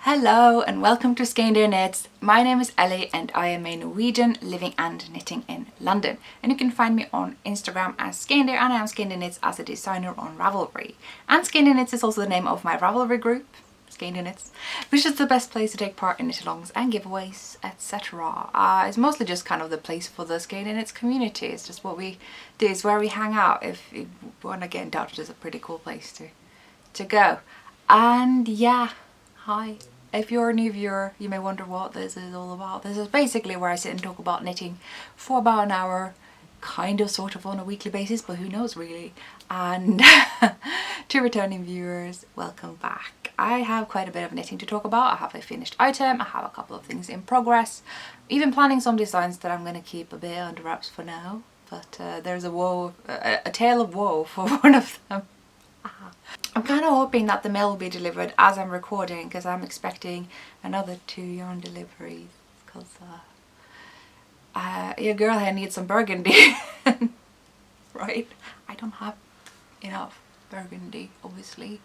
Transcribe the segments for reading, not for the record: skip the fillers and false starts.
Hello and welcome to Skeindeer Knits. My name is Ellie and I am a Norwegian living and knitting in London. And you can find me on Instagram as Skeindeer, and I am Skeindeer Knits as a designer on Ravelry. And Skeindeer Knits is also the name of my Ravelry group, Skeindeer Knits, which is the best place to take part in knit-alongs and giveaways, etc. It's mostly just kind of the place for the Skeindeer Knits community. It's just what we do, it's where we hang out. If you want to get in touch, it's a pretty cool place to go. And yeah, hi. If you're a new viewer, you may wonder what this is all about. This is basically where I sit and talk about knitting for about an hour, kind of sort of on a weekly basis, but who knows really. And to returning viewers, welcome back. I have quite a bit of knitting to talk about. I have a finished item, I have a couple of things in progress, even planning some designs that I'm going to keep a bit under wraps for now. But there's a tale of woe for one of them. I'm kind of hoping that the mail will be delivered as I'm recording, because I'm expecting another 2 yarn deliveries, because your girl here needs some burgundy. Right? I don't have enough burgundy, obviously.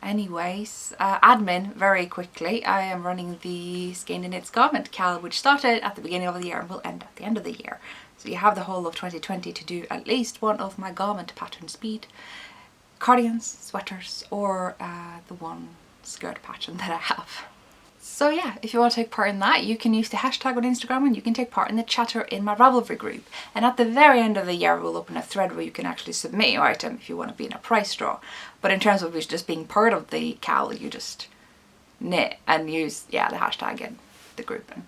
Anyways, admin very quickly. I am running the Skeindeer Knits garment KAL, which started at the beginning of the year and will end at the end of the year. So you have the whole of 2020 to do at least one of my garment pattern speed cardigans, sweaters, or the one skirt pattern that I have. So yeah, if you want to take part in that, you can use the hashtag on Instagram and you can take part in the chatter in my Ravelry group. And at the very end of the year, we'll open a thread where you can actually submit your item if you want to be in a price draw. But in terms of just being part of the KAL, you just knit and use, the hashtag in the group. And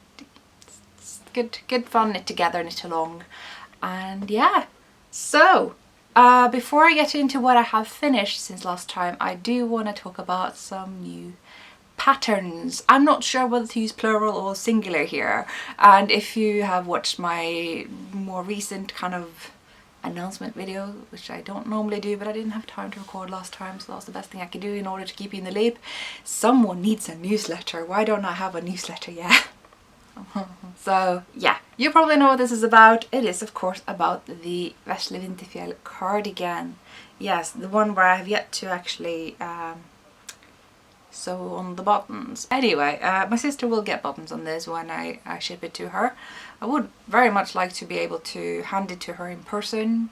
it's good fun, knit together, knit along. And yeah, so before I get into what I have finished since last time, I do want to talk about some new patterns. I'm not sure whether to use plural or singular here, and if you have watched my more recent kind of announcement video, which I don't normally do, but I didn't have time to record last time, so that was the best thing I could do in order to keep you in the loop. Someone needs a newsletter. Why don't I have a newsletter yet? So yeah, you probably know what this is about. It is of course about the Vesle Vinterfjell cardigan. Yes, the one where I have yet to actually sew on the buttons. Anyway, my sister will get buttons on this when I ship it to her. I would very much like to be able to hand it to her in person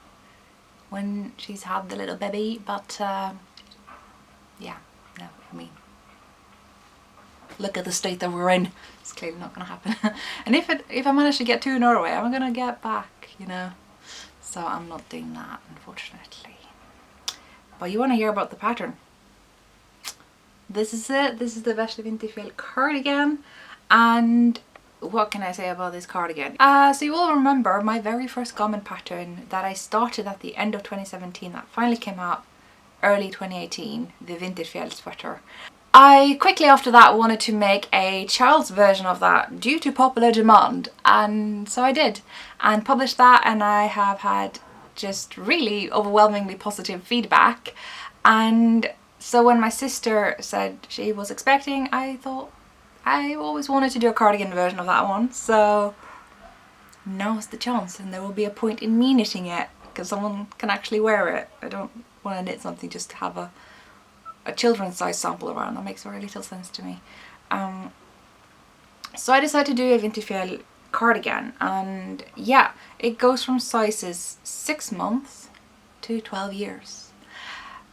when she's had the little baby, but yeah, no, I mean, look at the state that we're in. It's clearly not going to happen. And if I manage to get to Norway, I'm going to get back, you know. So I'm not doing that, unfortunately. But you want to hear about the pattern. This is it. This is the Vesle Vinterfjell cardigan. And what can I say about this cardigan? So you will remember my very first garment pattern that I started at the end of 2017 that finally came out early 2018, the Vinterfjell sweater. I quickly after that wanted to make a child's version of that due to popular demand, and so I did and published that, and I have had just really overwhelmingly positive feedback. And so when my sister said she was expecting, I thought I always wanted to do a cardigan version of that one, so now's the chance, and there will be a point in me knitting it because someone can actually wear it. I don't want to knit something just to have a children's size sample around. That makes very little sense to me. So I decided to do a Vinterfjell cardigan, and yeah, it goes from sizes 6 months to 12 years.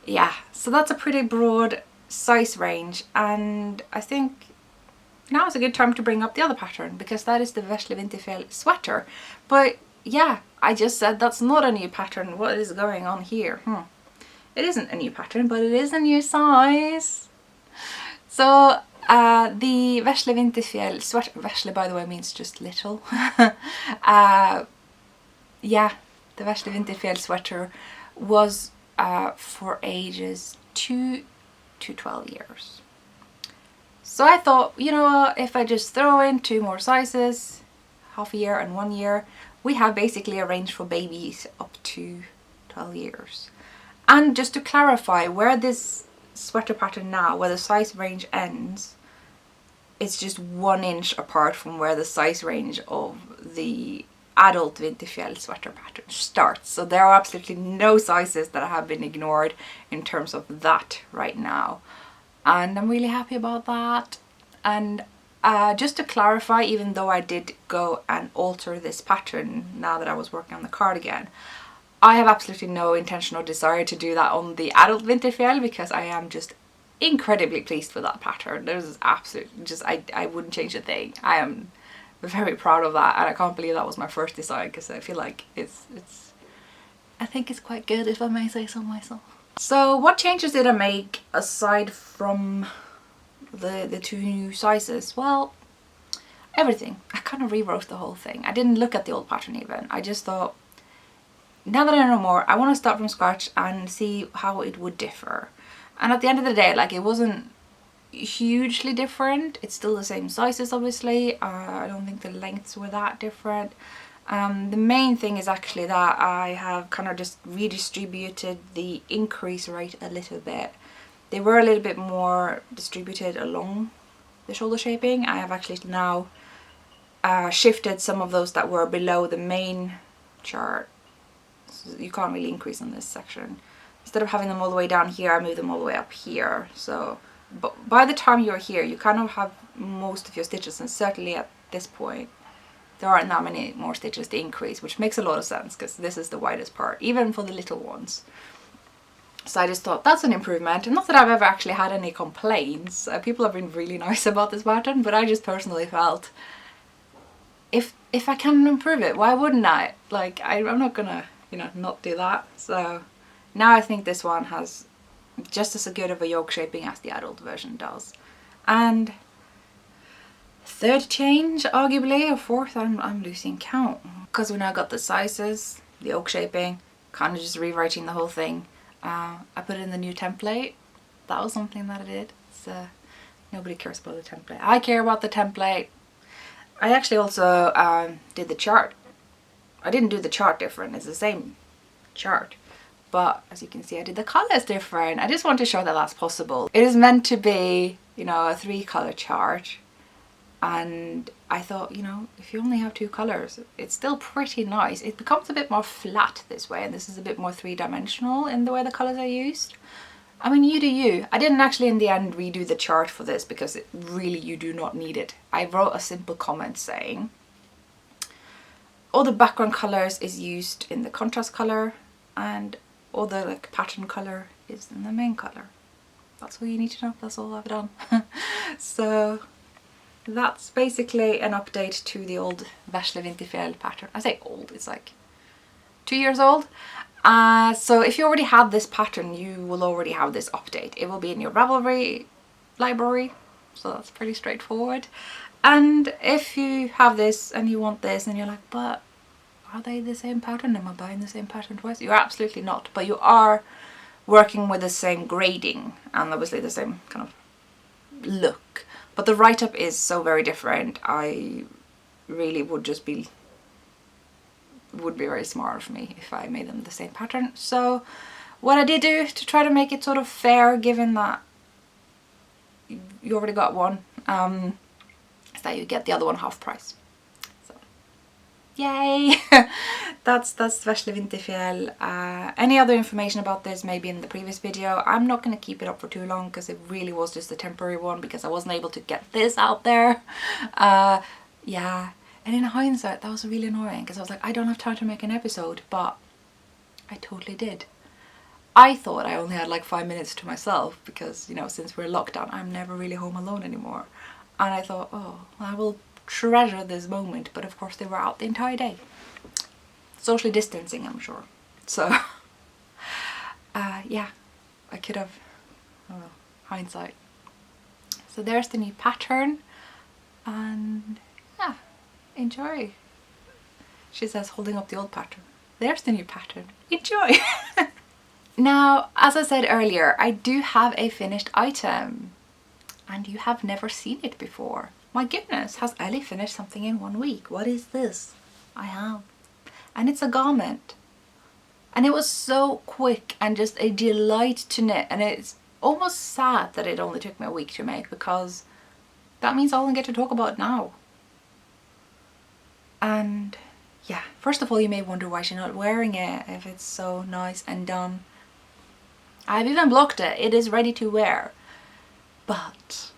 Yeah, so that's a pretty broad size range, and I think now is a good time to bring up the other pattern, because that is the Vesle Vinterfjell sweater. But yeah, I just said that's not a new pattern. What is going on here? It isn't a new pattern, but it is a new size. So the Vesle Vinterfjell sweater, Vesle by the way means just little. Yeah, the Vesle Vinterfjell sweater was for ages 2 to 12 years. So I thought, you know what, if I just throw in 2 more sizes, half a year and 1 year, we have basically a range for babies up to 12 years. And just to clarify, where this sweater pattern now, where the size range ends, it's just 1 inch apart from where the size range of the adult Vinterfjell sweater pattern starts. So there are absolutely no sizes that have been ignored in terms of that right now. and I'm really happy about that. And just to clarify, even though I did go and alter this pattern now that I was working on the cardigan, I have absolutely no intention or desire to do that on the adult Vinterfjell, because I am just incredibly pleased with that pattern. There's absolutely just, I wouldn't change a thing. I am very proud of that, and I can't believe that was my first design, because I feel like I think it's quite good, if I may say so myself. So what changes did I make aside from the two new sizes? Well, everything. I kind of rewrote the whole thing. I didn't look at the old pattern even. I just thought, now that I know more, I want to start from scratch and see how it would differ. And at the end of the day, like, it wasn't hugely different. It's still the same sizes, obviously. I don't think the lengths were that different. The main thing is actually that I have kind of just redistributed the increase rate a little bit. They were a little bit more distributed along the shoulder shaping. I have actually now shifted some of those that were below the main chart. So you can't really increase on this section. Instead of having them all the way down here, I move them all the way up here. So but by the time you're here, you kind of have most of your stitches, and certainly at this point there aren't that many more stitches to increase, which makes a lot of sense because this is the widest part, even for the little ones. So I just thought that's an improvement, and not that I've ever actually had any complaints. People have been really nice about this pattern, but I just personally felt if I can improve it, why wouldn't I? Like, I'm not gonna, you know, not do that. So now I think this one has just as good of a yoke shaping as the adult version does. And third change, arguably, or fourth, I'm losing count, because we now got the sizes, the yoke shaping, kind of just rewriting the whole thing. I put in the new template. That was something that I did. So nobody cares about the template. I care about the template. I actually also did the chart. I didn't do the chart different. It's the same chart, but as you can see, I did the colors different. I just want to show that that's possible. It is meant to be, you know, a 3-color chart, and I thought, you know, if you only have 2 colors, it's still pretty nice. It becomes a bit more flat this way, and this is a bit more 3-dimensional in the way the colors are used. I mean, you do you. I didn't actually in the end redo the chart for this, because really you do not need it. I wrote a simple comment saying all the background colors is used in the contrast color, and all the like pattern color is in the main color. That's all you need to know. That's all I've done. So that's basically an update to the old Vesle Vinterfjell pattern. I say old, it's like 2 years old. So if you already have this pattern, you will already have this update. It will be in your Ravelry library, so that's pretty straightforward. And if you have this and you want this and you're like, but are they the same pattern? Am I buying the same pattern twice? You're absolutely not, but you are working with the same grading and obviously the same kind of look. But the write-up is so very different. I really would be very smart of me if I made them the same pattern. So what I did do to try to make it sort of fair, given that you already got one, is that you get the other one half price. So yay! that's Vesle Vinterfjell. Any other information about this maybe in the previous video. I'm not going to keep it up for too long because it really was just a temporary one because I wasn't able to get this out there. Yeah. And in hindsight, that was really annoying because I was like, I don't have time to make an episode, but I totally did. I thought I only had like 5 minutes to myself because, you know, since we're locked down, I'm never really home alone anymore. And I thought, oh, I will treasure this moment. But of course they were out the entire day. Socially distancing, I'm sure. So, yeah, I could have, oh well, hindsight. So there's the new pattern. And yeah. Enjoy. She says, holding up the old pattern. There's the new pattern. Enjoy. Now, as I said earlier, I do have a finished item and you have never seen it before. My goodness, has Ellie finished something in 1 week? What is this? I have. And it's a garment. And it was so quick and just a delight to knit. And it's almost sad that it only took me a week to make, because that means I'll only get to talk about it now. And yeah, first of all, you may wonder why she's not wearing it if it's so nice and done. I've even blocked it. It is ready to wear. But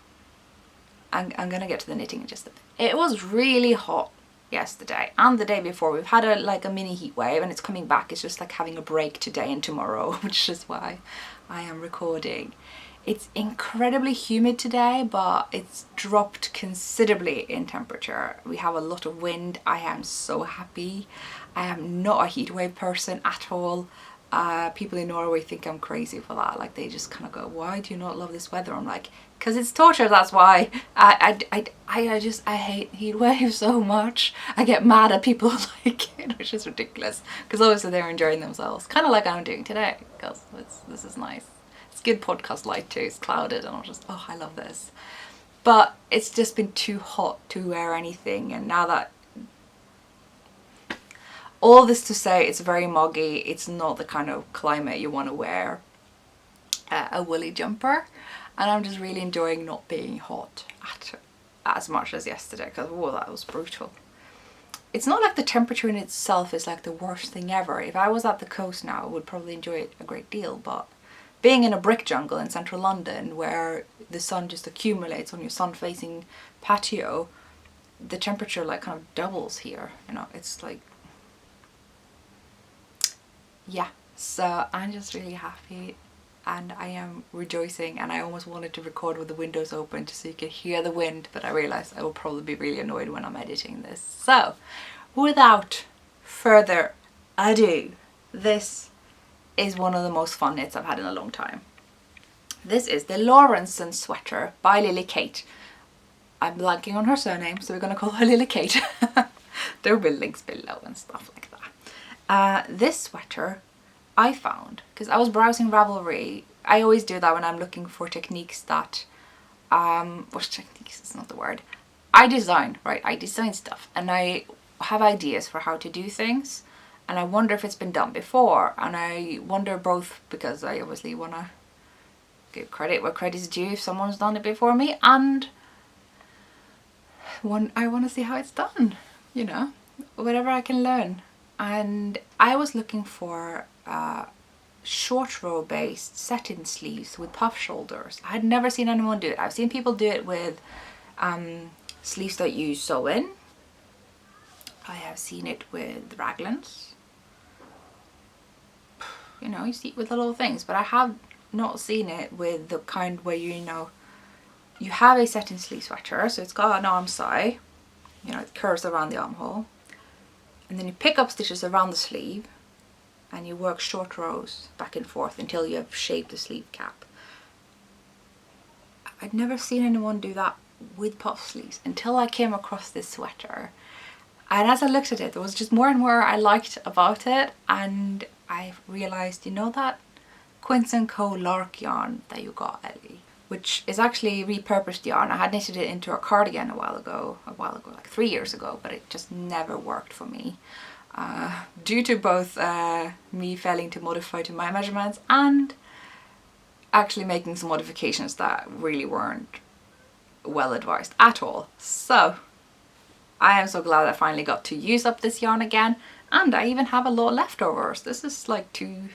I'm gonna get to the knitting in just a bit. It was really hot yesterday and the day before. We've had a mini heat wave, and it's coming back. It's just like having a break today and tomorrow, which is why I am recording. It's incredibly humid today, but it's dropped considerably in temperature. We have a lot of wind. I am so happy. I am not a heat wave person at all. People in Norway think I'm crazy for that. Like, they just kind of go, why do you not love this weather? I'm like, because it's torture, that's why. I hate heat waves so much. I get mad at people who like it, which is ridiculous, because obviously they're enjoying themselves, kind of like I'm doing today, because this is nice. It's good podcast light too. It's clouded and I'm just, oh, I love this. But it's just been too hot to wear anything, and now that, all this to say, it's very muggy. It's not the kind of climate you want to wear a woolly jumper, and I'm just really enjoying not being hot as much as yesterday, because oh, that was brutal. It's not like the temperature in itself is like the worst thing ever. If I was at the coast now, I would probably enjoy it a great deal, but being in a brick jungle in central London where the sun just accumulates on your sun-facing patio, the temperature like kind of doubles here, you know. It's like, yeah, so I'm just really happy and I am rejoicing, and I almost wanted to record with the windows open just so you could hear the wind, but I realized I will probably be really annoyed when I'm editing this. So without further ado, this is one of the most fun knits I've had in a long time. This is the Lorenson sweater by Lily Kate. I'm blanking on her surname, so we're gonna call her Lily Kate. There will be links below and stuff like that. This sweater I found because I was browsing Ravelry. I always do that when I'm looking for techniques that, which techniques is not the word. I design, right? I design stuff and I have ideas for how to do things, and I wonder if it's been done before, and I wonder both because I obviously want to give credit where credit's due if someone's done it before me, and I want to see how it's done, you know, whatever I can learn. And I was looking for short row based satin sleeves with puff shoulders. I had never seen anyone do it. I've seen people do it with sleeves that you sew in. I have seen it with raglans. You know, you see it with the little things, but I have not seen it with the kind where, you know, you have a satin sleeve sweater, so it's got an arm side, you know, it curves around the armhole, and then you pick up stitches around the sleeve and you work short rows back and forth until you have shaped the sleeve cap. I'd never seen anyone do that with puff sleeves until I came across this sweater, and as I looked at it, there was just more and more I liked about it, and I realised, you know, that Quince & Co Lark yarn that you got, Ellie, which is actually repurposed yarn. I had knitted it into a cardigan a while ago, like 3 years ago, but it just never worked for me. Due to both me failing to modify to my measurements and actually making some modifications that really weren't well advised at all. So I am so glad I finally got to use up this yarn again, and I even have a lot leftovers. This is like 2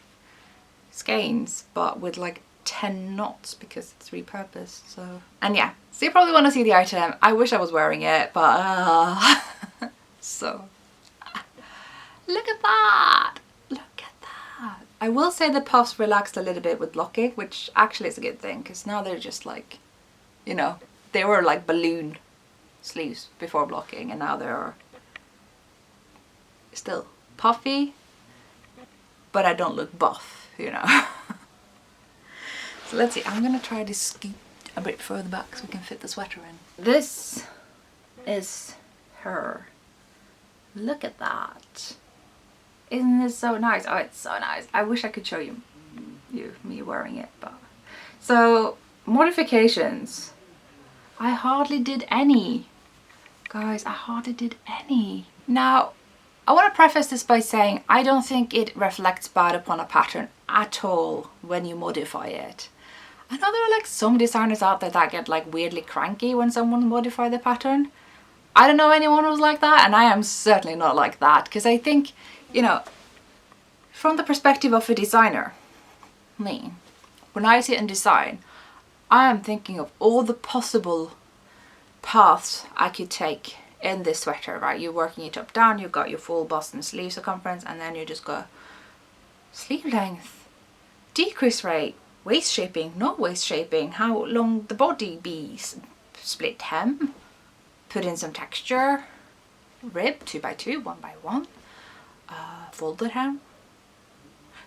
skeins but with like 10 knots because it's repurposed. So, and yeah, so you probably want to see the item. I wish I was wearing it, but so look at that, look at that. I will say the puffs relaxed a little bit with blocking, which actually is a good thing, because now they're just like, you know, they were like balloon sleeves before blocking, and now they're still puffy, but I don't look buff, you know. So let's see, I'm gonna try to scoot a bit further back so we can fit the sweater in. This is her. Look at that. Isn't this so nice? Oh, it's so nice. I wish I could show you me wearing it, but so modifications. I hardly did any. Guys, I hardly did any. Now, I want to preface this by saying I don't think it reflects bad upon a pattern at all when you modify it. I know there are like some designers out there that get like weirdly cranky when someone modifies the pattern. I don't know anyone who's like that, and I am certainly not like that, because I think, you know, from the perspective of a designer, me, when I sit and design, I am thinking of all the possible paths I could take in this sweater, right? You're working it up down, you've got your full bust and sleeve circumference, and then you just go sleeve length, decrease rate, waist shaping, not waist shaping, how long the body be, split hem, put in some texture, rib 2x2, 1x1, folded hem.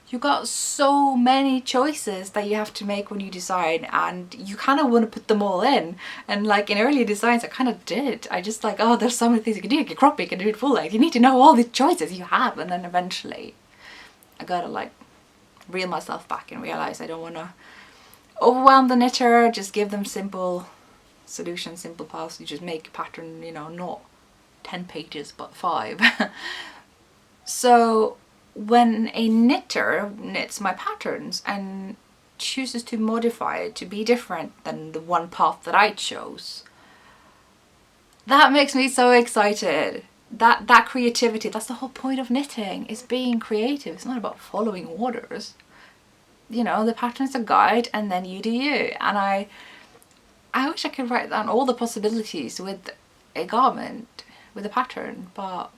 You got so many choices that you have to make when you design, and you kind of want to put them all in. And like in earlier designs I kind of did, I just like, oh, there's so many things you can do, you can crop it, you can do it full length, you need to know all the choices you have. And then eventually I gotta like reel myself back and realize I don't want to overwhelm the knitter, just give them simple solutions, simple paths. You just make a pattern, you know, not 10 pages but 5. So when a knitter knits my patterns and chooses to modify it to be different than the one path that I chose, that makes me so excited. That creativity, that's the whole point of knitting, is being creative. It's not about following orders. You know, the pattern's a guide and then you do you. And I wish I could write down all the possibilities with a garment, with a pattern, but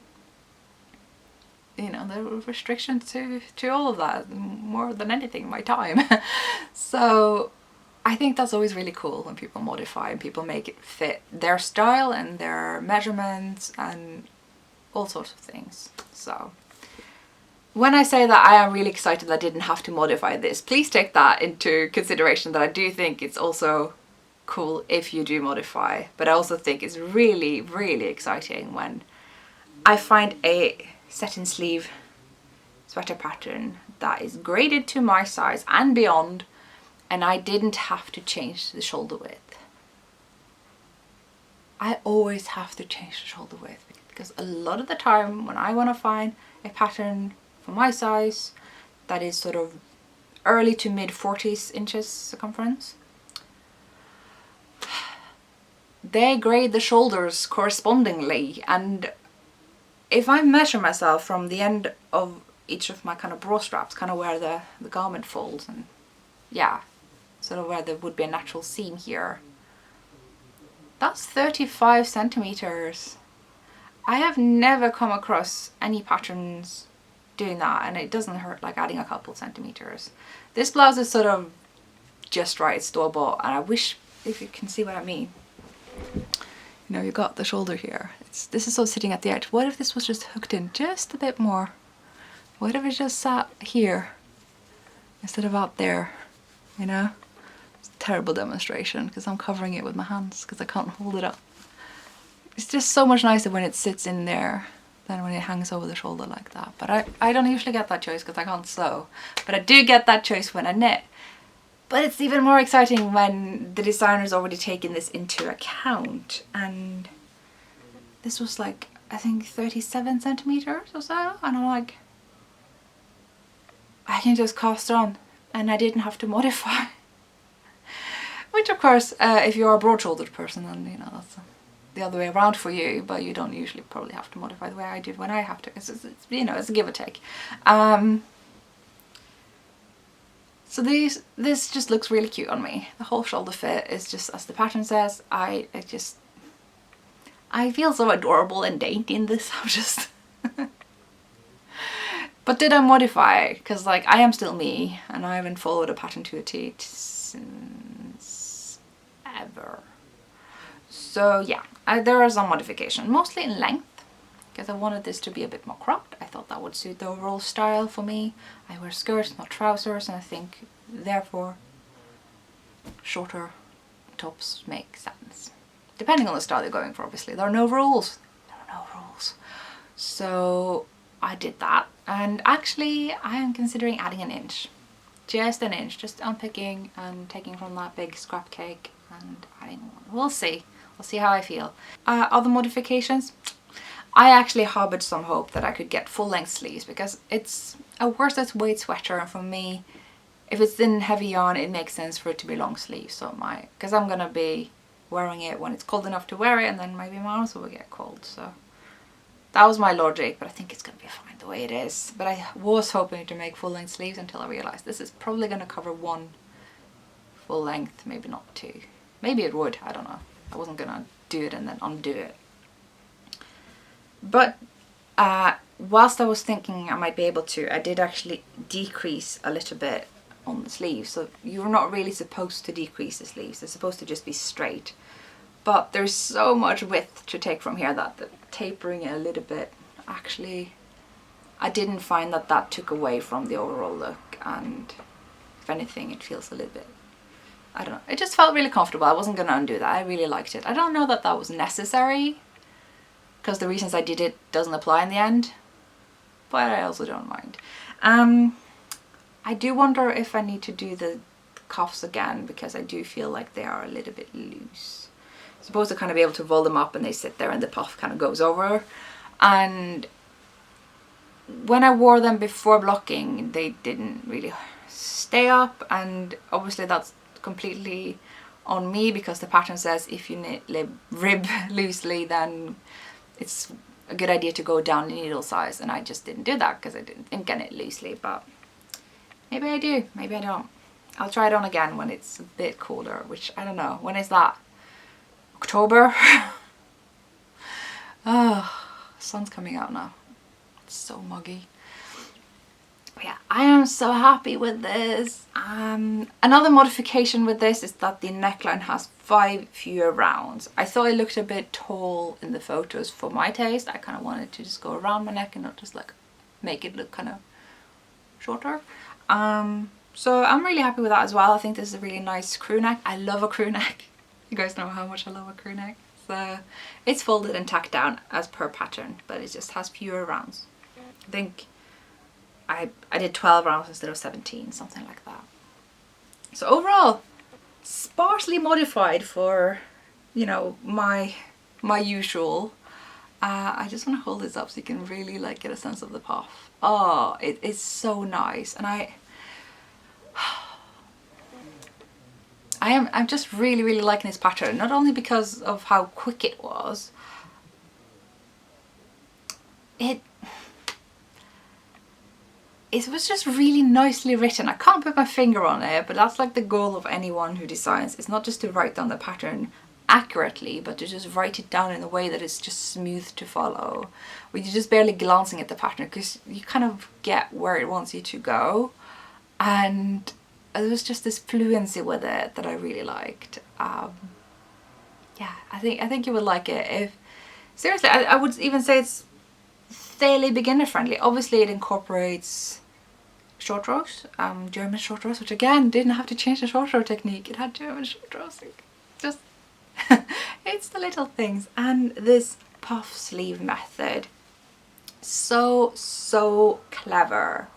you know, there were restrictions to all of that, more than anything, my time. So I think that's always really cool when people modify and people make it fit their style and their measurements and all sorts of things. So when I say that I am really excited that I didn't have to modify this, please take that into consideration, that I do think it's also cool if you do modify, but I also think it's really, really exciting when I find a set-in sleeve sweater pattern that is graded to my size and beyond, and I didn't have to change the shoulder width. I always have to change the shoulder width because a lot of the time when I want to find a pattern for my size that is sort of early to mid 40s inches circumference, they grade the shoulders correspondingly, and if I measure myself from the end of each of my kind of bra straps, kind of where the garment folds, and yeah, sort of where there would be a natural seam here, that's 35 centimeters. I have never come across any patterns doing that, and it doesn't hurt like adding a couple centimeters. This blouse is sort of just right, it's store-bought, and I wish, if you can see what I mean, you know, you got the shoulder here. This is all sitting at the edge. What if this was just hooked in just a bit more? What if it just sat here instead of out there, you know? It's a terrible demonstration because I'm covering it with my hands because I can't hold it up. It's just so much nicer when it sits in there than when it hangs over the shoulder like that. But I don't usually get that choice because I can't sew. But I do get that choice when I knit. But it's even more exciting when the designer's already taken this into account. And this was like, I think 37 centimeters or so. And I'm like, I can just cast on and I didn't have to modify. Which of course, if you're a broad-shouldered person, then you know, that's the other way around for you, but you don't usually probably have to modify the way I did when I have to. It's you know, it's a give or take. So this just looks really cute on me. The whole shoulder fit is just as the pattern says. I feel so adorable and dainty in this. I'm just But did I modify? Because like I am still me and I haven't followed a pattern to a T since ever. So yeah, there are some modification, mostly in length, because I wanted this to be a bit more cropped. I thought that would suit the overall style for me. I wear skirts, not trousers, and I think therefore shorter tops make sense. Depending on the style you're going for, obviously. There are no rules. There are no rules. So I did that, and actually I am considering adding an inch. Just an inch, just unpicking and taking from that big scrap cake and adding one. We'll see. We'll see how I feel. Other modifications? I actually harbored some hope that I could get full length sleeves because it's a worsted weight sweater, and for me, if it's in heavy yarn, it makes sense for it to be long sleeves. So because I'm gonna be wearing it when it's cold enough to wear it, and then maybe my arms will get cold. So that was my logic, but I think it's gonna be fine the way it is. But I was hoping to make full length sleeves until I realized this is probably gonna cover one full length, maybe not 2. Maybe it would, I don't know. I wasn't gonna do it and then undo it. But whilst I was thinking I might be able to, I did actually decrease a little bit on the sleeves. So you're not really supposed to decrease the sleeves, they're supposed to just be straight. But there's so much width to take from here that the tapering it a little bit, actually, I didn't find that that took away from the overall look, and if anything it feels a little bit, I don't know, it just felt really comfortable. I wasn't going to undo that. I really liked it. I don't know that that was necessary, because the reasons I did it doesn't apply in the end, but I also don't mind. I do wonder if I need to do the cuffs again, because I do feel like they are a little bit loose. I'm supposed to kind of be able to roll them up and they sit there and the puff kind of goes over. And when I wore them before blocking, they didn't really stay up, and obviously that's completely on me, because the pattern says if you knit rib loosely, then it's a good idea to go down in needle size, and I just didn't do that because I didn't think I knit loosely. But maybe I do, maybe I don't. I'll try it on again when it's a bit colder, which I don't know. When is that? October? Oh, sun's coming out now. It's so muggy. But yeah, I am so happy with this. Another modification with this is that the neckline has 5 fewer rounds. I thought it looked a bit tall in the photos for my taste. I kind of wanted to just go around my neck and not just like make it look kind of shorter. So I'm really happy with that as well. I think this is a really nice crew neck. I love a crew neck. You guys know how much I love a crew neck. So it's folded and tacked down as per pattern, but it just has fewer rounds. I think I did 12 rounds instead of 17, something like that. So overall, sparsely modified for, you know, my usual. I just want to hold this up so you can really like get a sense of the puff. Oh, it is so nice, and I'm just really liking this pattern, not only because of how quick it was. It was just really nicely written. I can't put my finger on it, but that's like the goal of anyone who designs. It's not just to write down the pattern accurately, but to just write it down in a way that it's just smooth to follow, where you're just barely glancing at the pattern, because you kind of get where it wants you to go. And there was just this fluency with it that I really liked. Yeah, I think you would like it. If seriously, I would even say it's fairly beginner friendly. Obviously it incorporates short rows, German short rows, which again didn't have to change the short row technique. It had German short rows. Just it's the little things. And this puff sleeve method, so clever.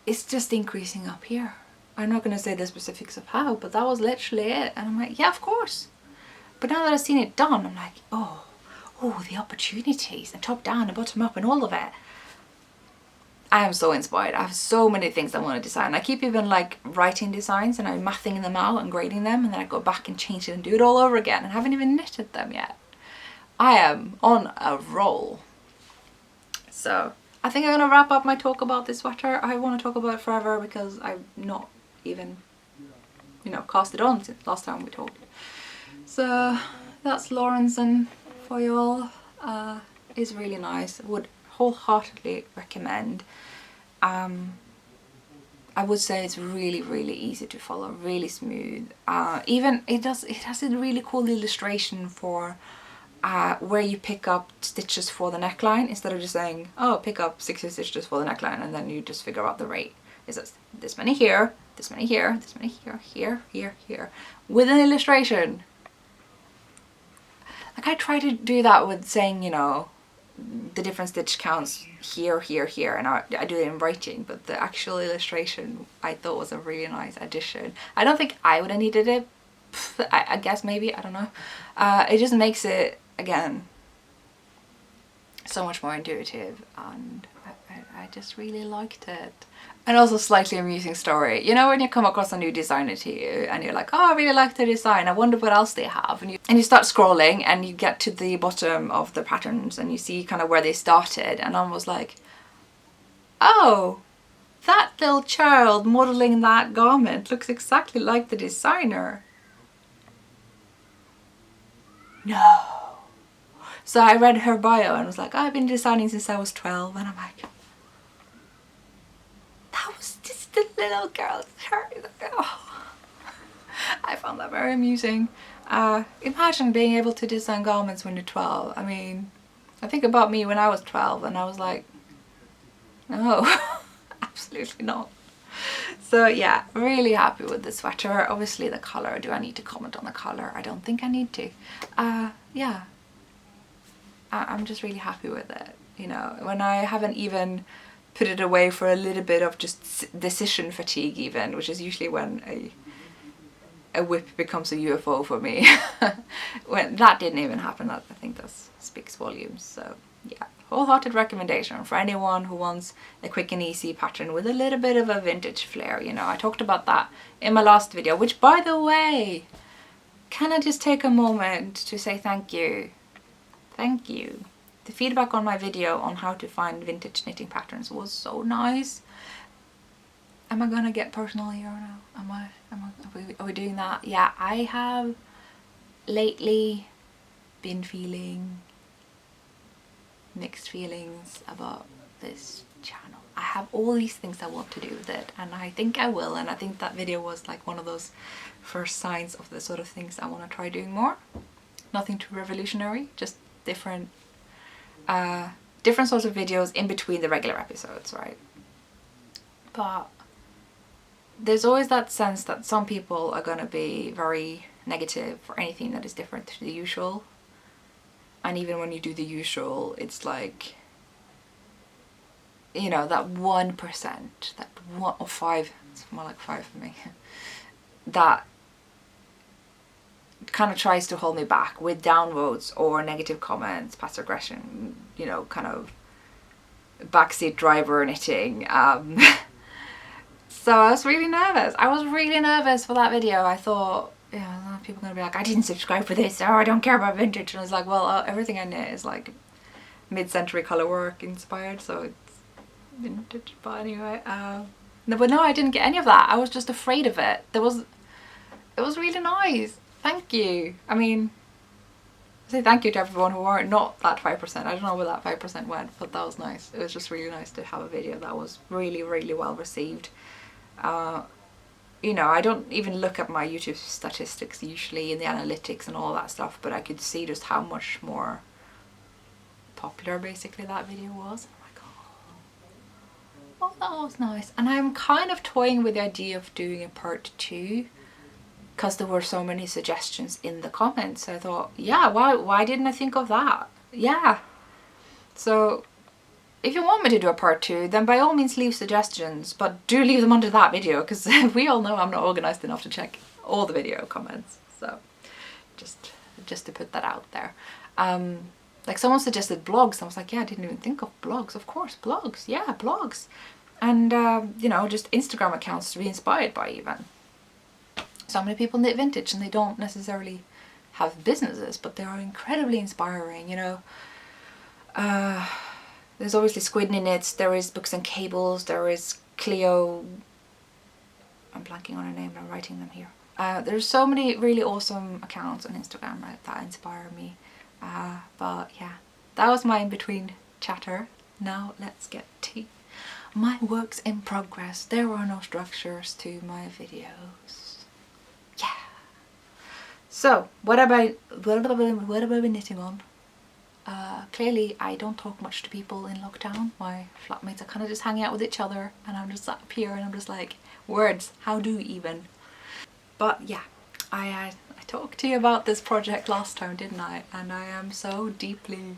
It's just increasing up here. I'm not going to say the specifics of how, but that was literally it. And I'm like, yeah, of course. But now that I've seen it done, I'm like, oh, the opportunities, and top down and bottom up and all of it. I am so inspired. I have so many things I want to design. I keep even like writing designs and I'm mathing them out and grading them, and then I go back and change it and do it all over again, and haven't even knitted them yet. I am on a roll. So I think I'm going to wrap up my talk about this sweater. I want to talk about it forever because I've not even, you know, cast it on since last time we talked. So that's Lorenson for you all. It's really nice. I would wholeheartedly recommend. I would say it's really easy to follow, really smooth. Even it has a really cool illustration for where you pick up stitches for the neckline, instead of just saying, oh, pick up 60 stitches for the neckline and then you just figure out the rate. It says this many here, this many here, this many here, here, with an illustration. Like I try to do that with saying, you know, the different stitch counts here, and I do it in writing, but the actual illustration I thought was a really nice addition. I don't think I would have needed it. I guess maybe, I don't know. It just makes it, again, so much more intuitive, and I just really liked it. And also slightly amusing story. You know when you come across a new designer to you and you're like, oh, I really like the design, I wonder what else they have. And you start scrolling and you get to the bottom of the patterns and you see kind of where they started, and I was like, oh, that little child modeling that garment looks exactly like the designer. No. So I read her bio and was like, I've been designing since I was 12, and I'm like, that was just the little girl's shirt. Oh. I found that very amusing. Imagine being able to design garments when you're 12. I mean, I think about me when I was 12 and I was like, no, absolutely not. So yeah, really happy with the sweater. Obviously the colour, do I need to comment on the colour? I don't think I need to. Yeah, I'm just really happy with it. You know, when I haven't even put it away for a little bit of just decision fatigue even, which is usually when a whip becomes a UFO for me. When that didn't even happen, I think that speaks volumes. So yeah, wholehearted recommendation for anyone who wants a quick and easy pattern with a little bit of a vintage flair. You know, I talked about that in my last video, which by the way, can I just take a moment to say thank you? Thank you. The feedback on my video on how to find vintage knitting patterns was so nice. Am I gonna get personal here now? Are we doing that? Yeah, I have lately been feeling mixed feelings about this channel. I have all these things I want to do with it, and I think I will, and I think that video was like one of those first signs of the sort of things I want to try doing more. Nothing too revolutionary, just different sorts of videos in between the regular episodes, right? But there's always that sense that some people are going to be very negative for anything that is different to the usual. And even when you do the usual, it's like, you know, that 1%, that 1 or 5, it's more like 5 for me, that kind of tries to hold me back with downvotes or negative comments, passive aggression, you know, kind of backseat driver knitting. So I was really nervous. I was really nervous for that video. I thought, yeah, people are going to be like, I didn't subscribe for this, or I don't care about vintage. And I was like, well, everything I knit is like mid-century colour work inspired, so it's vintage. But anyway, no, but no, I didn't get any of that. I was just afraid of it. It was really nice. Thank you. I mean, I say thank you to everyone who are not that 5%. I don't know where that 5% went, but that was nice. It was just really nice to have a video that was really, really well received. You know, I don't even look at my YouTube statistics usually in the analytics and all that stuff, but I could see just how much more popular basically that video was. I'm like, oh, that was nice. And I'm kind of toying with the idea of doing a part 2 because there were so many suggestions in the comments. I thought, yeah, why didn't I think of that? Yeah. So if you want me to do a part 2, then by all means leave suggestions, but do leave them under that video, because we all know I'm not organised enough to check all the video comments. So just to put that out there. Like someone suggested blogs, I was like, yeah, I didn't even think of blogs. Of course, blogs, yeah, blogs. And you know, just Instagram accounts to be inspired by even. So many people knit vintage and they don't necessarily have businesses, but they are incredibly inspiring, you know. There's obviously Skeindeer Knits, there is Books and Cables, there is Cleo, I'm blanking on her name, but I'm writing them here. There's so many really awesome accounts on Instagram that inspire me. But yeah, that was my in-between chatter. Now let's get to my works in progress. There are no structures to my videos. Yeah. So, what have I been knitting on? Clearly I don't talk much to people in lockdown. My flatmates are kind of just hanging out with each other, and I'm just up here and I'm just like, words, how do even? But yeah, I talked to you about this project last time, didn't I? And I am so deeply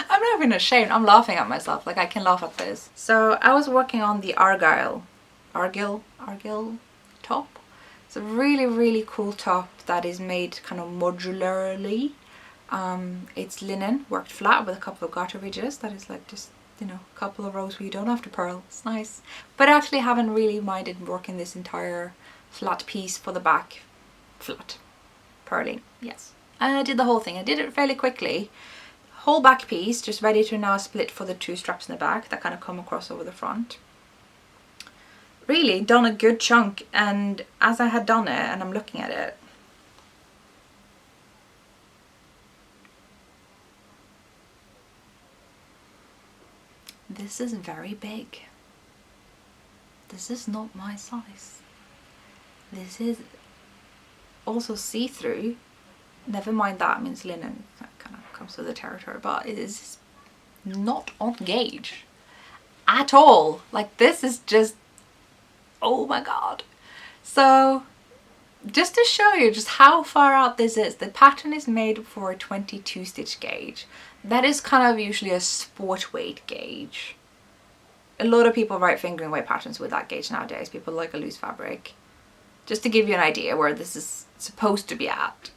I'm not even ashamed, I'm laughing at myself, like I can laugh at this. So I was working on the Argyle top. It's a really, really cool top that is made kind of modularly. It's linen, worked flat with a couple of garter ridges. That is like just, you know, a couple of rows where you don't have to purl. It's nice. But I actually haven't really minded working this entire flat piece for the back. Flat. Purling, yes. I did the whole thing. I did it fairly quickly. Whole back piece, just ready to now split for the 2 straps in the back that kind of come across over the front. really done a good chunk, and as I had done it and I'm looking at it, this is very big. This is not my size. This is also see-through. Never mind that means linen, that kind of comes with the territory, but it is not on gauge at all. Like, this is just, oh my god. So just to show you just how far out this is, the pattern is made for a 22 stitch gauge. That is kind of usually a sport weight gauge. A lot of people write fingering weight patterns with that gauge nowadays. People like a loose fabric. Just to give you an idea where this is supposed to be at.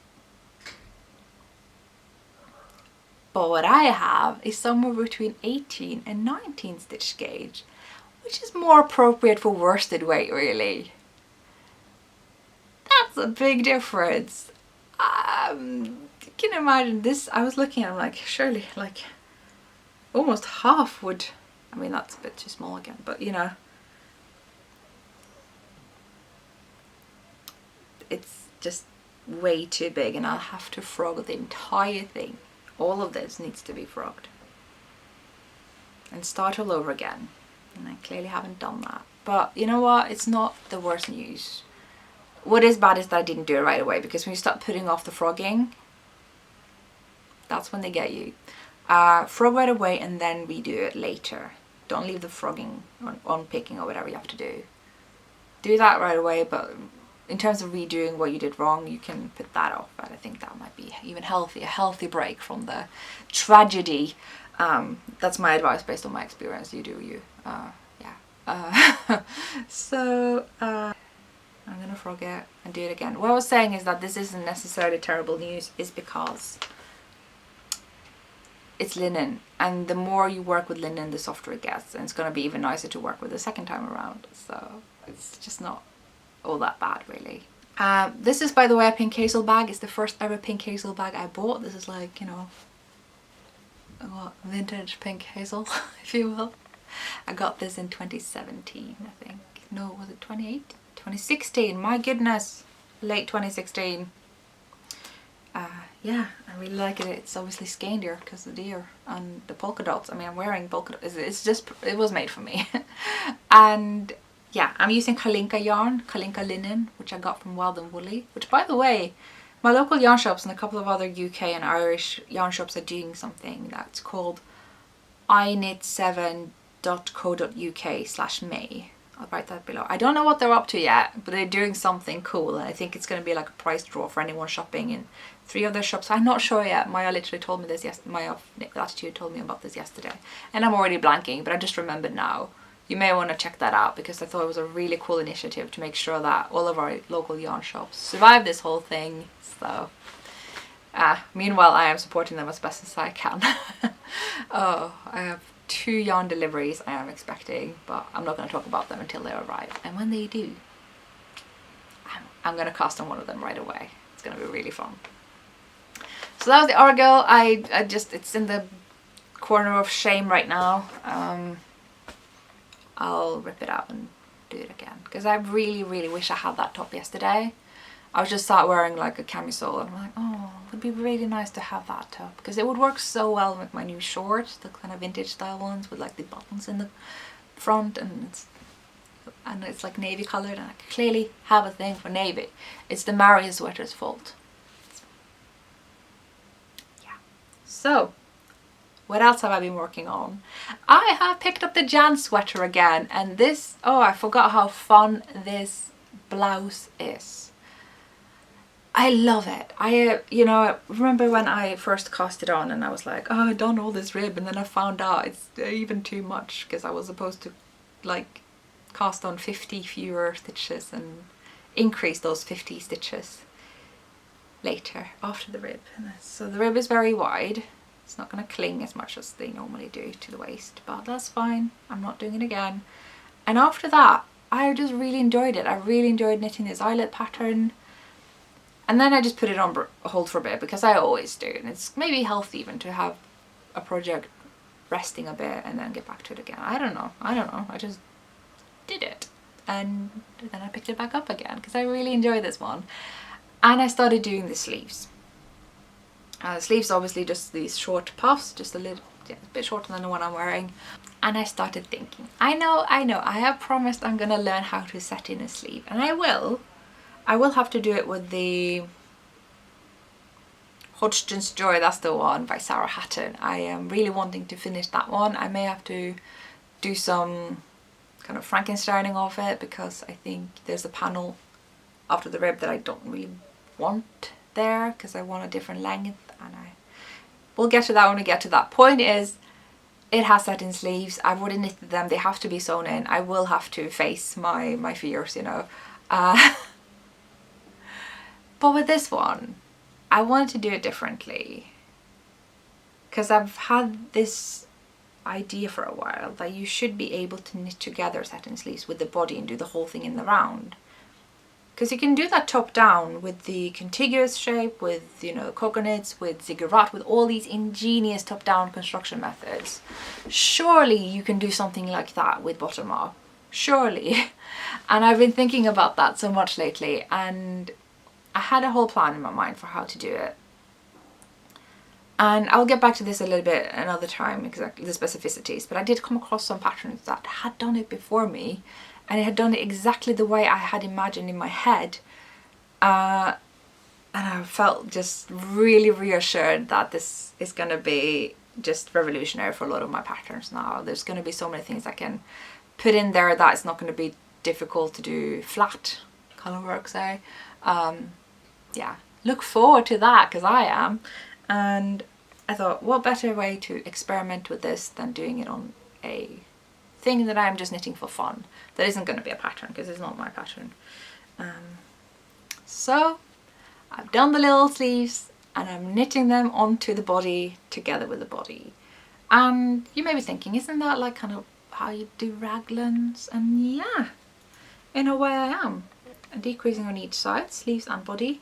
But what I have is somewhere between 18 and 19 stitch gauge, which is more appropriate for worsted weight, really. That's a big difference. You can imagine this. I was looking at it, I'm like, surely like almost half would, I mean that's a bit too small again, but you know, it's just way too big, and I'll have to frog the entire thing. All of this needs to be frogged and start all over again, and I clearly haven't done that. But you know what, it's not the worst news. What is bad is that I didn't do it right away, because when you start putting off the frogging, that's when they get you. Frog right away and then redo it later. Don't leave the frogging on picking or whatever you have to do. Do that right away, but in terms of redoing what you did wrong, you can put that off. But I think that might be even healthy, a healthy break from the tragedy. That's my advice based on my experience. You do you. So I'm gonna frog it and do it again. What I was saying is that this isn't necessarily terrible news, is because it's linen, and the more you work with linen, the softer it gets, and it's going to be even nicer to work with the second time around. So it's just not all that bad, really. This is, by the way, a pink hazel bag. It's the first ever pink hazel bag I bought. This is like, you know, what, vintage pink hazel, if you will. I got this in 2017, I think. No, was it 2018? 2016, my goodness, late 2016. Yeah, I really like it. It's obviously Skeindeer because of the deer and the polka dots. I mean, I'm wearing polka dots. It's just, it was made for me. And yeah, I'm using Kalinka yarn, Kalinka linen, which I got from Wild and Woolly, which, by the way, my local yarn shops and a couple of other UK and Irish yarn shops are doing something that's called iknit7.co.uk/May. I'll write that below. I don't know what they're up to yet, but they're doing something cool, and I think it's going to be like a price draw for anyone shopping in 3 of their shops. I'm not sure yet. Maya literally told me this yesterday. Maya Latitude told me about this yesterday, and I'm already blanking, but I just remembered now. You may want to check that out, because I thought it was a really cool initiative to make sure that all of our local yarn shops survive this whole thing. So meanwhile, I am supporting them as best as I can. Oh, I have 2 yarn deliveries I am expecting, but I'm not going to talk about them until they arrive. And when they do, I'm going to cast on one of them right away. It's going to be really fun. So that was the Argyle. I just, it's in the corner of shame right now. I'll rip it out and do it again, because I really, really wish I had that top yesterday. I was just sat wearing like a camisole, and I'm like, oh, it would be really nice to have that top, because it would work so well with my new shorts, the kind of vintage style ones with like the buttons in the front, and it's like navy coloured, and I clearly have a thing for navy. It's the Maria sweater's fault. Yeah. So what else have I been working on? I have picked up the Jan sweater again, and this, oh, I forgot how fun this blouse is. I love it. You know, remember when I first cast it on and I was like, oh, I've done all this rib, and then I found out it's even too much, because I was supposed to like cast on 50 fewer stitches and increase those 50 stitches later after the rib. So the rib is very wide. It's not going to cling as much as they normally do to the waist, but that's fine. I'm not doing it again. And after that, I just really enjoyed it. I really enjoyed knitting this eyelet pattern. And then I just put it on hold for a bit, because I always do. And it's maybe healthy even to have a project resting a bit and then get back to it again. I don't know. I just did it. and then I picked it back up again because I really enjoy this one. And I started doing the sleeves. Sleeves obviously just these short puffs, just a little, yeah, a bit shorter than the one I'm wearing. And I started thinking, I know, I have promised I'm gonna learn how to set in a sleeve, and I will. I will have to do it with the Hodgkin's Joy, that's the one by Sarah Hatton. I am really wanting to finish that one. I may have to do some kind of Frankensteining of it because I think there's a panel after the rib that I don't really want there because I want a different length, and we'll get to that when we get to that. Point is, it has satin sleeves. I've already knitted them. They have to be sewn in. I will have to face my fears, you know. But with this one, I wanted to do it differently because I've had this idea for a while that you should be able to knit together satin sleeves with the body and do the whole thing in the round. Because you can do that top down with the contiguous shape, with, you know, coconuts, with ziggurat, with all these ingenious top down construction methods. Surely you can do something like that with bottom up. Surely. And I've been thinking about that so much lately, and I had a whole plan in my mind for how to do it. And I'll get back to this a little bit another time, exactly the specificities, but I did come across some patterns that had done it before me, and it had done it exactly the way I had imagined in my head. And I felt just really reassured that this is going to be just revolutionary for a lot of my patterns now. There's going to be so many things I can put in there that it's not going to be difficult to do flat colour work, say. Yeah, look forward to that because I am. And I thought, what better way to experiment with this than doing it on a thing that I'm just knitting for fun, that isn't going to be a pattern because it's not my pattern. So I've done the little sleeves and I'm knitting them onto the body together with the body. And you may be thinking, isn't that like kind of how you do raglans? And yeah, in a way I am. Decreasing on each side, sleeves and body.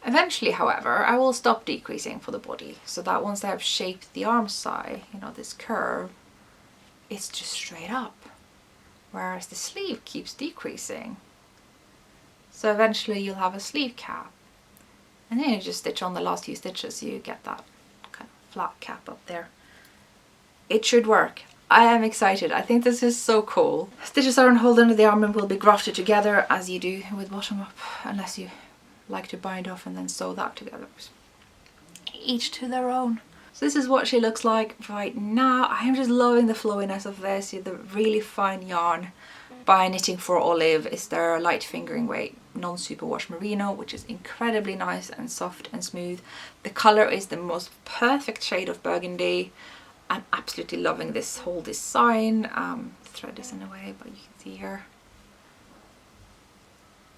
Eventually, however, I will stop decreasing for the body, so that once I have shaped the arm side, you know, this curve, it's just straight up, whereas the sleeve keeps decreasing. So eventually you'll have a sleeve cap, and then you just stitch on the last few stitches so you get that kind of flat cap up there. It should work. I am excited. I think this is so cool. Stitches are on hold under the arm and will be grafted together as you do with bottom up, unless you like to bind off and then sew that together. Each to their own. So this is what she looks like right now. I am just loving the flowiness of this. The really fine yarn by Knitting for Olive is their light fingering weight non-superwash merino, which is incredibly nice and soft and smooth. The colour is the most perfect shade of burgundy. I'm absolutely loving this whole design. The thread is in a way, but you can see here.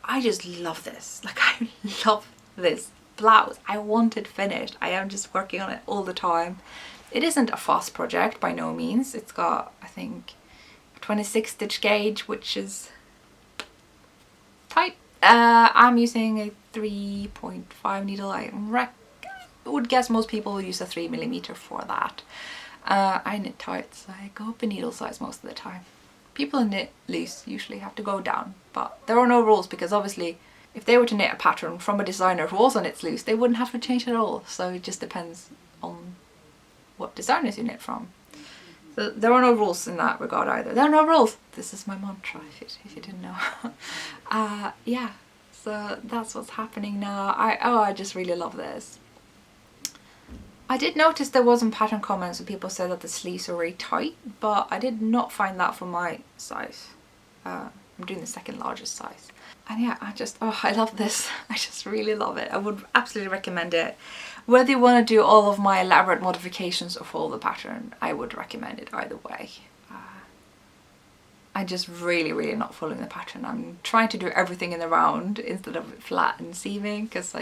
I just love this. Like, I love this blouse. I want it finished. I am just working on it all the time. It isn't a fast project by no means. It's got, I think, 26 stitch gauge, which is tight. I'm using a 3.5 needle. I would guess most people will use a 3mm for that. I knit tight, so I go up in needle size most of the time. People who knit loose usually have to go down, but there are no rules, because obviously if they were to knit a pattern from a designer who also knits loose, they wouldn't have to change it at all. So it just depends on what designers you knit from. So there are no rules in that regard either. There are no rules. This is my mantra, if you didn't know. Yeah, so that's what's happening now. I just really love this. I did notice there was some pattern comments where people said that the sleeves are very tight, but I did not find that for my size. I'm doing the second largest size. And yeah, I love this. I just really love it. I would absolutely recommend it. Whether you want to do all of my elaborate modifications or follow the pattern, I would recommend it either way. I'm just really not following the pattern. I'm trying to do everything in the round instead of flat and seaming, because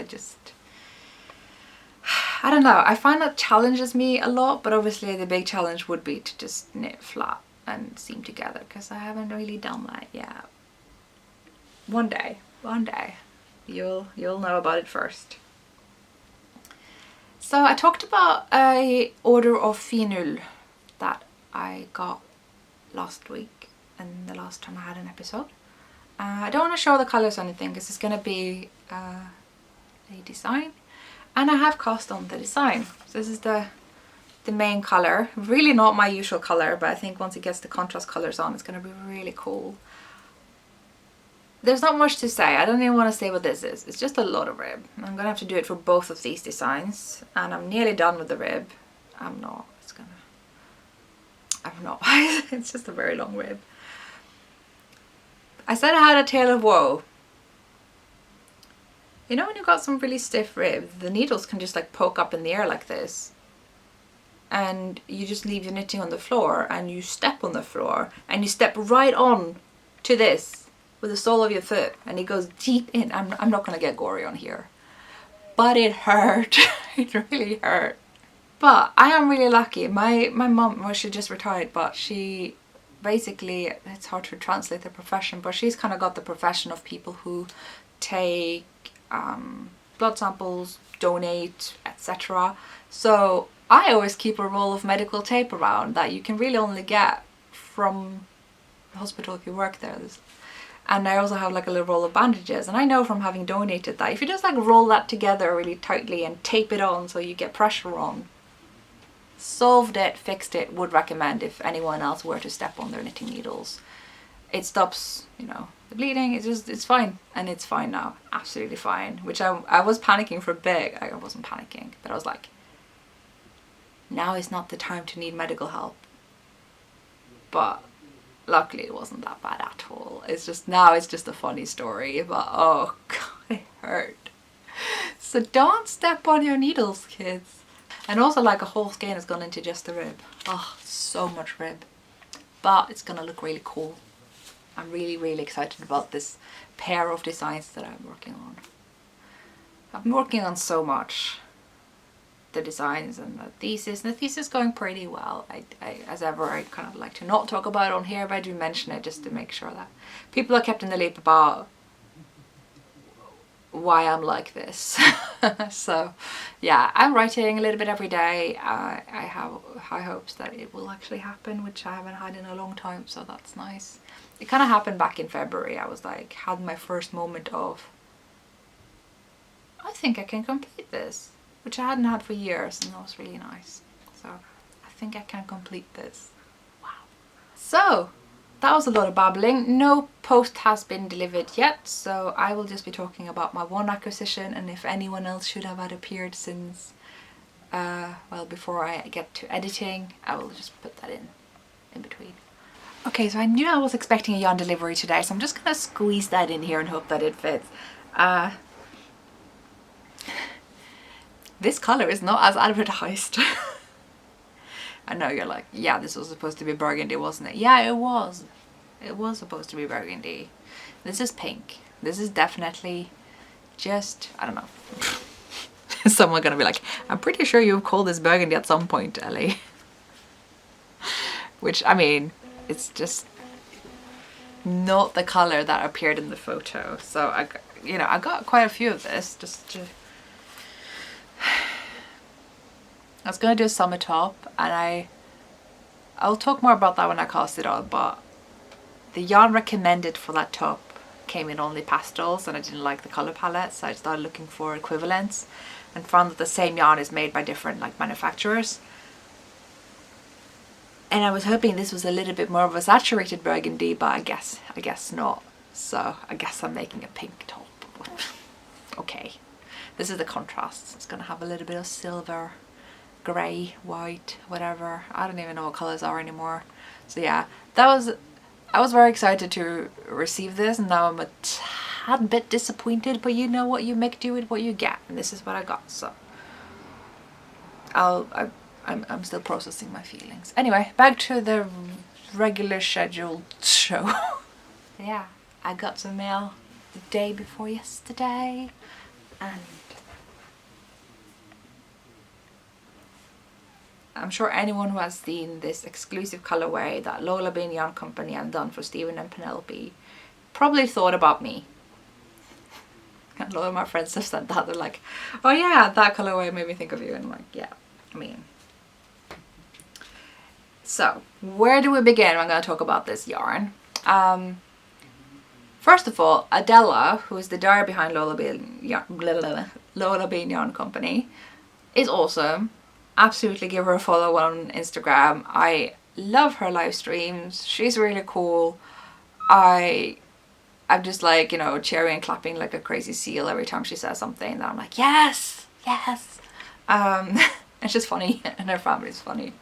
I don't know, I find that challenges me a lot, but obviously the big challenge would be to just knit flat and seam together, because I haven't really done that yet. One day, you'll know about it first. So I talked about a order of fionul that I got last week and the last time I had an episode. I don't want to show the colours or anything because it's going to be a design, and I have cast on the design. So this is the main colour. Really not my usual colour, but I think once it gets the contrast colours on, it's going to be really cool. There's not much to say. I don't even want to say what this is. It's just a lot of rib. I'm going to have to do it for both of these designs, and I'm nearly done with the rib. I'm not. It's just a very long rib. I said I had a tale of woe. You know when you've got some really stiff rib, the needles can just like poke up in the air like this, and you just leave your knitting on the floor, and you step on the floor, and you step right on to this with the sole of your foot, and it goes deep in. I'm not gonna get gory on here, but it hurt. It really hurt. But I am really lucky. My mum, well, she just retired, but she basically, it's hard to translate the profession, but she's kind of got the profession of people who take blood samples, donate, etc. So I always keep a roll of medical tape around that you can really only get from the hospital if you work there. And I also have like a little roll of bandages, and I know from having donated that if you just like roll that together really tightly and tape it on so you get pressure on, solved it, fixed it. Would recommend if anyone else were to step on their knitting needles. It stops, you know, the bleeding. It's fine, and it's fine now, absolutely fine. Which I was panicking for a bit. I wasn't panicking, but I was like, now is not the time to need medical help. But luckily it wasn't that bad at all. It's just, now it's just a funny story, but oh god, it hurt. So don't step on your needles, kids. And also, like, a whole skein has gone into just the rib. Oh, so much rib. But it's gonna look really cool. I'm really, really excited about this pair of designs that I'm working on. I've been working on so much. The designs and the thesis. And the thesis is going pretty well. As ever, I kind of like to not talk about it on here, but I do mention it just to make sure that people are kept in the loop about why I'm like this. So yeah, I'm writing a little bit every day. I have high hopes that it will actually happen, which I haven't had in a long time, so that's nice. It kind of happened back in February. I was like, had my first moment of, I think I can complete this, which I hadn't had for years, and that was really nice. So I think I can complete this. Wow. So that was a lot of babbling. No post has been delivered yet, so I will just be talking about my one acquisition, and if anyone else should have had appeared since, well, before I get to editing, I will just put that in between. Okay, so I knew I was expecting a yarn delivery today, so I'm just gonna squeeze that in here and hope that it fits. This colour is not as advertised. I know you're like, yeah, this was supposed to be burgundy, wasn't it? Yeah, it was. It was supposed to be burgundy. This is pink. This is definitely just, I don't know. Someone gonna be like, I'm pretty sure you've called this burgundy at some point, Ellie. Which, I mean, it's just not the colour that appeared in the photo. So, I got quite a few of this just to... I was going to do a summer top, and I'll talk more about that when I cast it on, but the yarn recommended for that top came in only pastels, and I didn't like the colour palette, so I started looking for equivalents and found that the same yarn is made by different manufacturers. And I was hoping this was a little bit more of a saturated burgundy, but I guess not. So I guess I'm making a pink top. Okay. This is the contrast. It's going to have a little bit of silver, grey, white, whatever. I don't even know what colours are anymore. So yeah, I was very excited to receive this, and now I'm a tad bit disappointed, but you know what, you make do with what you get, and this is what I got, so I'm still processing my feelings. Anyway, back to the regular scheduled show. Yeah, I got some mail the day before yesterday, and I'm sure anyone who has seen this exclusive colorway that Lolabean Yarn Company have done for Stephen and Penelope probably thought about me. And a lot of my friends have said that. They're like, oh yeah, that colorway made me think of you. And I'm like, yeah, I mean. So, where do we begin? I'm going to talk about this yarn. First of all, Adela, who is the diary behind Lolabean Yarn Company, is awesome. Absolutely give her a follow on Instagram. I love her live streams. She's really cool. I'm just like, you know, cheering and clapping like a crazy seal every time she says something that I'm like, yes, yes. It's just funny, and her family's funny.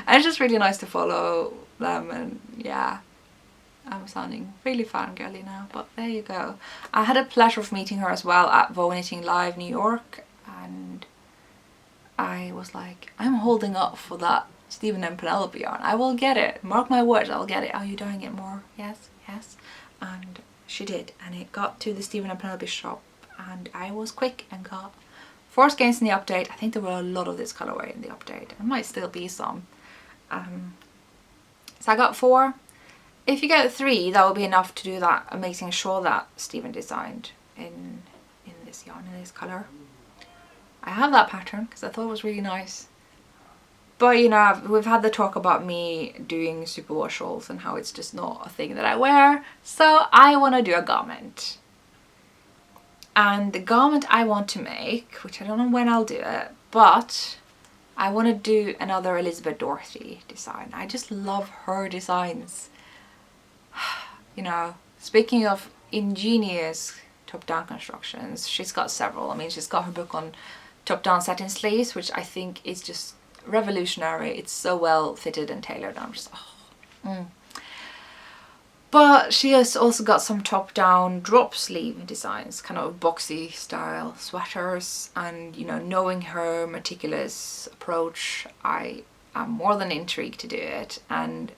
And it's just really nice to follow them, and yeah. I'm sounding really fangirly now, but there you go. I had a pleasure of meeting her as well at Vow Knitting Live New York, and I was like, I'm holding up for that Stephen and Penelope yarn. I will get it. Mark my words, I'll get it. Are you dyeing it more? Yes, yes. And she did, and it got to the Stephen and Penelope shop, and I was quick and got 4 skeins in the update. I think there were a lot of this colorway in the update. There might still be some. So I got 4. If you get 3, that will be enough to do that amazing shawl that Stephen designed in this yarn, in this colour. I have that pattern because I thought it was really nice. But you know, we've had the talk about me doing superwash shawls and how it's just not a thing that I wear. So I want to do a garment. And the garment I want to make, which I don't know when I'll do it, but I want to do another Elizabeth Dorothy design. I just love her designs. You know, speaking of ingenious top-down constructions, she's got several. I mean, she's got her book on top-down satin sleeves, which I think is just revolutionary. It's so well fitted and tailored. I'm just, But she has also got some top-down drop sleeve designs, kind of boxy style sweaters. And, you know, knowing her meticulous approach, I am more than intrigued to do it. And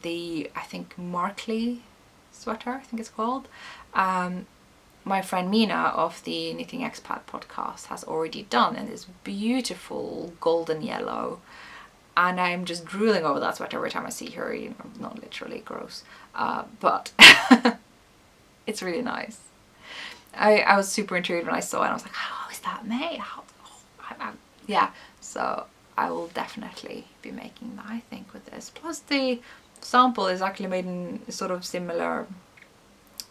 the, I think, Markley sweater, I think it's called, my friend Mina of the Knitting Expat podcast has already done in this beautiful golden yellow, and I'm just drooling over that sweater every time I see her. You know, not literally, gross, but it's really nice. I was super intrigued when I saw it, and I was like, how is that made? Yeah, so I will definitely be making that, I think, with this. Plus the sample is actually made in sort of similar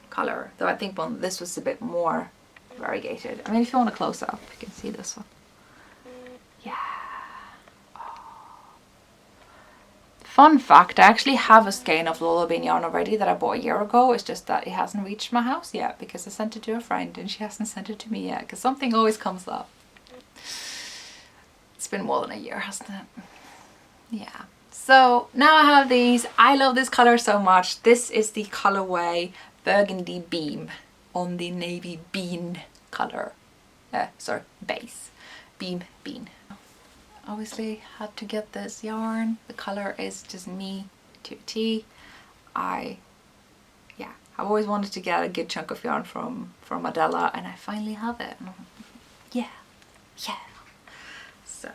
color, though I think this was a bit more variegated. I mean, if you want a close up, you can see this one. Yeah. Oh. Fun fact, I actually have a skein of Lolabean yarn already that I bought a year ago. It's just that it hasn't reached my house yet because I sent it to a friend and she hasn't sent it to me yet because something always comes up. It's been more than a year, hasn't it? Yeah. So now I have these. I love this color so much. This is the colorway Burgundy Beam on the navy bean color. Base. Beam bean. Obviously had to get this yarn. The color is just me to a T. I've always wanted to get a good chunk of yarn from Adela, and I finally have it. Yeah. So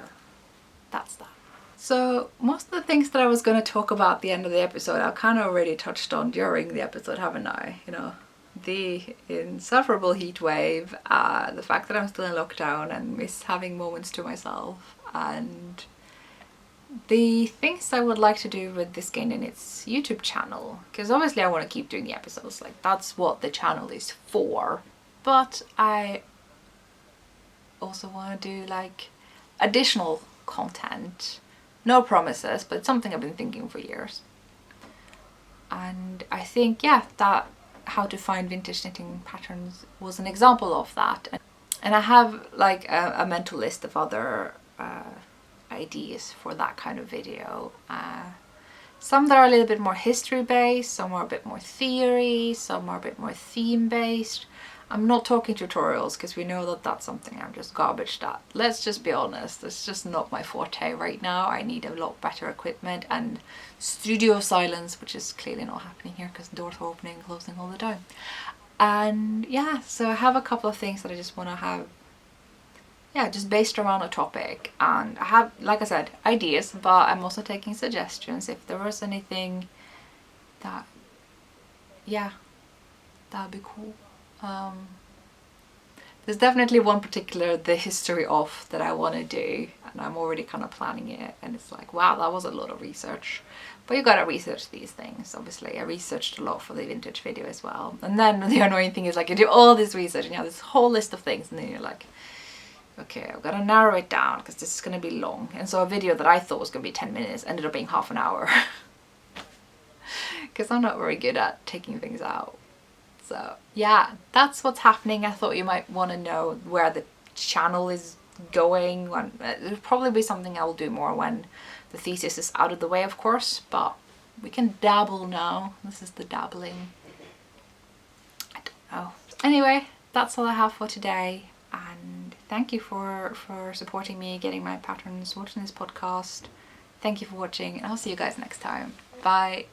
that's that. So most of the things that I was going to talk about at the end of the episode, I've kind of already touched on during the episode, haven't I? You know, the insufferable heat wave, the fact that I'm still in lockdown and miss having moments to myself, and the things I would like to do with the Skeindeer Knits YouTube channel. Because obviously I want to keep doing the episodes, like that's what the channel is for. But I also want to do like additional content. No promises, but it's something I've been thinking for years. And I think, yeah, that how to find vintage knitting patterns was an example of that. And I have like a mental list of other ideas for that kind of video. Some that are a little bit more history based, some are a bit more theory, some are a bit more theme based. I'm not talking tutorials because we know that that's something I'm just garbage at. Let's just be honest, it's just not my forte right now. I need a lot better equipment and studio silence, which is clearly not happening here because the doors are opening and closing all the time. And yeah, so I have a couple of things that I just want to have, yeah, just based around a topic. And I have, like I said, ideas, but I'm also taking suggestions if there was anything that, yeah, that'd be cool. There's definitely one particular, the history of, that I want to do. and I'm already kind of planning it, and it's like, wow, that was a lot of research. But you gotta research these things, obviously. I researched a lot for the vintage video as well. And then the annoying thing is, like, you do all this research and you have this whole list of things, and then you're like, okay, I've got to narrow it down because this is going to be long. And so a video that I thought was going to be 10 minutes ended up being half an hour. Because I'm not very good at taking things out. So yeah, that's what's happening. I thought you might want to know where the channel is going. It'll probably be something I'll do more when the thesis is out of the way, of course. But we can dabble now. This is the dabbling. I don't know. Anyway, that's all I have for today. And thank you for supporting me, getting my patterns, watching this podcast. Thank you for watching, and I'll see you guys next time. Bye.